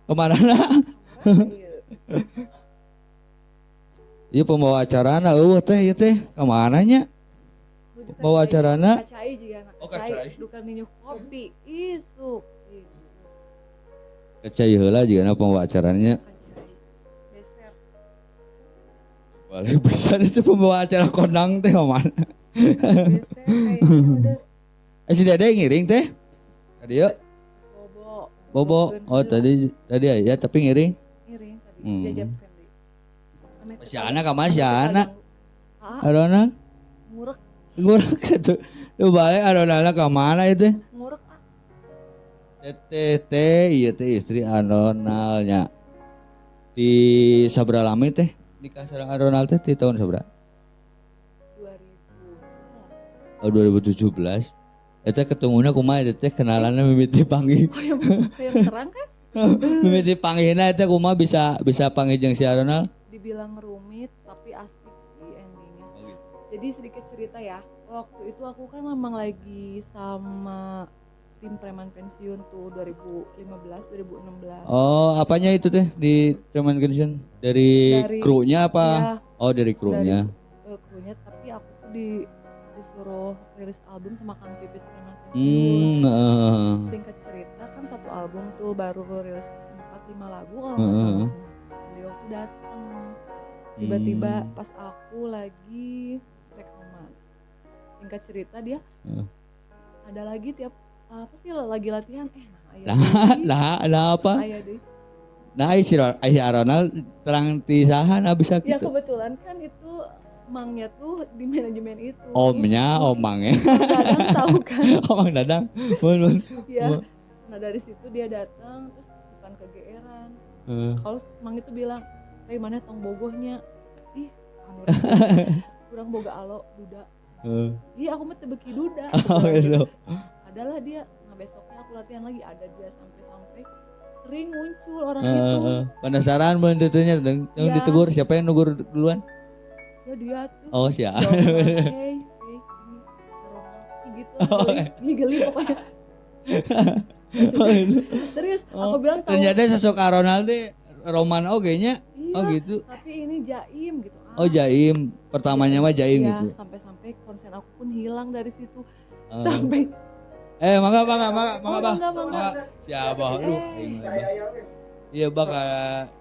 Kemana? Iya pembawa acarana, teh, ieu teh, kemana nya? Pembawa acarana? Kacai juga anak. Oh, kacai. Dukan minum kopi, isuk. Kecai heula juga pembawa acaranya. Kacai. Beser. Balik bisa itu pembawa acara kondang teh kemana? Beser kayaknya udah. Si Dede ngiring teh? Tadi yuk. Bobo. Oh tadi ya tapi ngiring. Ngiring tadi. Jajab Fendi. Si Ana kemana si Ana? Arona? Ngurek. Gitu. Lu balik Arona kemana itu? Ngurek. Teh iya teh istri Aronalnya. Di sabra lami teh nikah sareng Aronal teh di tahun sabra? 2017. Oh 2017. Eta ketemunya kumaha teh kenalannya mimiti panggih. Oh yang terang kan? Mimiti panggihna eta kumaha bisa panggih jeung si Aronal? Dibilang rumit tapi asik sih endingnya. Oh, gitu. Jadi sedikit cerita ya. Waktu itu aku kan memang lagi sama tim preman pensiun tuh 2015 2016. Oh, apanya itu teh di preman pensiun? Dari krunya apa? Ya, oh, dari krunya. Dari krunya tapi aku tuh disuruh rilis album sama Kang Pipit preman pensiun. Singkat cerita kan satu album tuh baru rilis 4-5 lagu kalau nggak salah. Beliau tuh datang tiba-tiba pas aku lagi rekaman. Singkat cerita dia ada lagi tiap apa sih lagi latihan nah apa? Nah si Aronal terang ti sahan abis gitu. Ya kebetulan kan itu Mangnya tuh di manajemen itu. Omnya, Mangnya. Dadang tahu kan? Mang Dadang. Mun. Iya. Nah dari situ dia datang terus bukan kegeeran. Kalau Mang itu bilang, "Kayak mana tong bogohnya?" Ih, anu kurang boga alo duda. Iya aku mah teu beuki duda. Oh gitu. Adalah dia. Nah besoknya aku latihan lagi ada dia sampai sering muncul orang itu. Penasaran mun teunya yang ditegur siapa yang negur duluan? Ya dia tuh. Oh siapa? Hey, gitu. Geli pokoknya. Serius, aku bilang tahu. Ternyata sosok Aronal teh roman oge-nya. Iya, oh gitu. Tapi ini jaim gitu. Oh jaim, pertamanya mah jaim iya, gitu. Sampai konsen aku pun hilang dari situ. Sampai mangga. Ya, Bah, lu. Iya, Bang,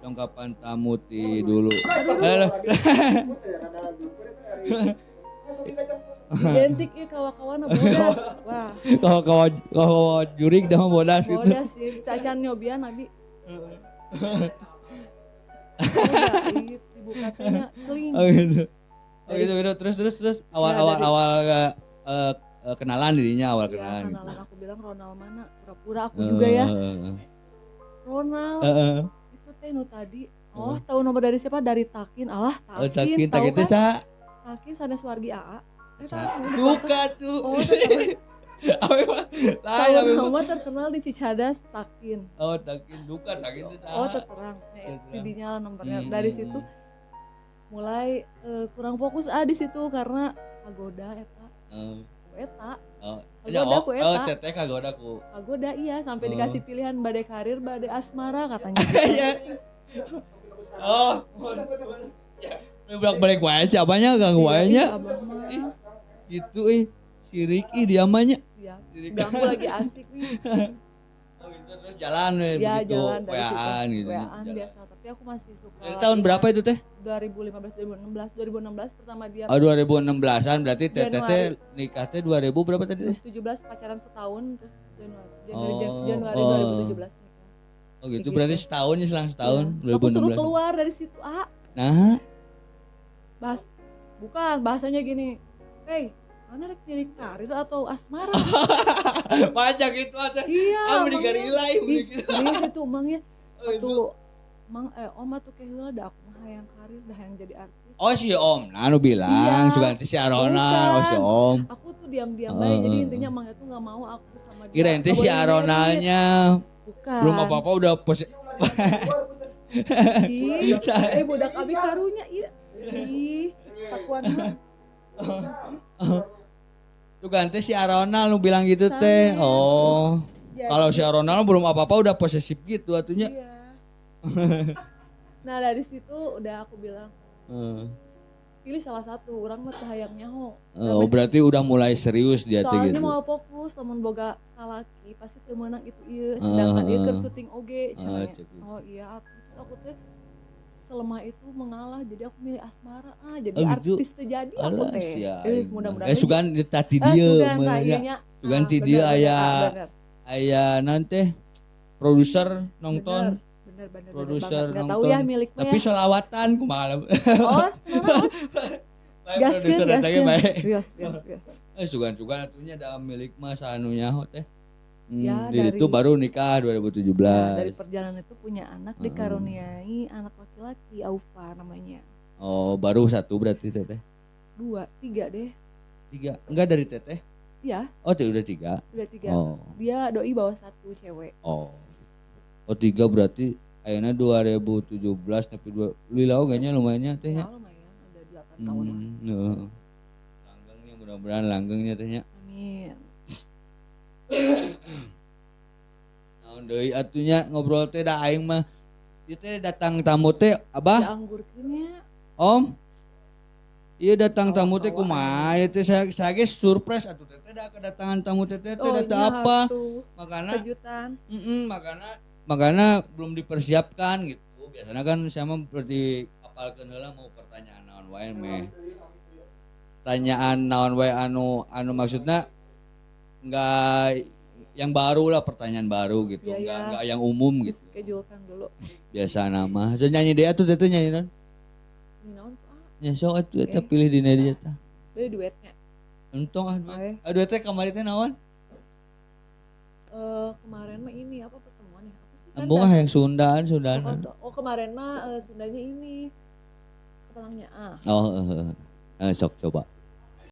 dongkapan tamu ti dulu. Halo. Identik ieu kawa-kawana bodas. Wah. Kawa jurig dah bodas gitu. Bodas sih, cacan nyobian abi. Ibu katanya celing. Oh gitu. Terus awal kenalan dirinya kenalan. Kenalan aku bilang Ronald mana? Pura-pura aku juga ya. Ronald. Itu teh nu tadi. Oh, tahu nomor dari siapa? Dari Takin. Alah, Takin. Takin itu sa. Takin sada Suwargi AA. Duka tuh. Oh, lain nama terkenal di Cicadas Takin. Oh, Takin Duka, Takin itu sa. Oh, terterang. Tidinya nomornya. Dari situ mulai kurang fokus di situ karena kagoda eta. Teteh kagoda iya sampai dikasih pilihan badai karir badai asmara katanya. Bolak balik wae siapanya gak waenya. Gitu sirik dia mahnya. Iya. Ganggu lagi asik nih. Oh gitu terus jalan begitu. Weaan gitu. Weaan biasa tapi aku masih suka. Dari tahun berapa itu teh? 2015 pertama dia. Oh 2016-an berarti teteh nikah teh 2000 berapa tadi teh? 17 pacaran setahun terus Januari 2017 nikah. Oh gitu berarti setahun ya selang setahun ya. 2016. Aku suruh keluar dari situ Nah. Bahasanya gini. Hey, mana rek nyari karir atau asmara? Macam gitu aja. Iya. Kamu digarilai begitu. Ini itu emangnya. Tuh Mang Om atuh keheula da aku mah hayang karir dah yang jadi artis. Oh si Om, anu bilang suka si Aronal, si Om. Aku tuh diam-diam bae jadi intinya Mang itu enggak mau aku sama dia. Kirain teh si Aronalnya. Bukan. Belum apa-apa udah budak abi karunya ieu. Ih, sakuanna. Tuh ganti si Aronal lu bilang gitu teh. Oh. Kalau si Aronal belum apa-apa udah posesif gitu atunya. Iya. Nah dari situ udah aku bilang Heeh. pilih salah satu, orang mah teu hayang nyaho. Oh, berarti udah mulai serius dia teh Soalnya gitu. mau fokus, lamun boga salaki pasti teu meunang itu ieu. Sedangkan ieu keur syuting oge cenah. cek. Oh iya, terus aku teh selemah itu mengalah, jadi aku milih asmara. Jadi Oh, gitu. artis teu jadi aku Alah teh. sia. Mudah-mudahan Sugan tadi dia sugan mah tah nya. ieu nya. Sugan ti dia aya bener. naon teh produser nonton. Bener Produser banget. Nggak nonton. tahu ya milik mah Tapi ya. selawatan kumaha. Oh, kenapa? Gaskeun. baik. Bios. Sugan-sugan atunya da milik mah sanu nyaho teh. Ya, Dari itu baru nikah 2017. Ya, dari perjalanan itu punya anak dikaruniai anak laki-laki Aufa namanya. Oh, baru satu berarti teteh. 2, 3 deh. 3. Enggak dari teteh? Iya. Oh, udah 3. Udah 3. Oh. Dia doi bawa 1 cewek. Oh. Oh, 3 berarti ayeuna 2017 tapi lila ogenya lumayan teh Ya nya. lumayan, udah 8 tahun lah. Heeh. Langgengnya mudah-mudahan langgengnya teh nya. Amin. Naon deui atunya ngobrol teh da aing mah. Ieu teh datang tamu teh Abah. Dianggurkeun nya. Om. Iya datang tamu teh kumaha ieu teh saya ge surprise atuh teh da kedatangan tamu teh data apa. Makana kejutan. Makanya belum dipersiapkan gitu. Biasanya kan saya mah berarti apalkeun heula mau pertanyaan naon wae meh. Tanyaan naon wae anu maksudna enggak yang baru lah, pertanyaan baru gitu. Ya, enggak yang umum gitu. Schedule-kan dulu. Biasa nama. So nyanyi deh atuh teh nyanyi naon? Ini naon? Nya sok atuh eta pilih dina dia tah. Deui duetnya. Untung duet. Duet teh kamari teh naon? Kemarin mah ini apa pertemuan ya? Apa sih? Embung yang Sundaan. Oh, kemarin mah Sundanya ini Kepalangnya Oh, sok coba.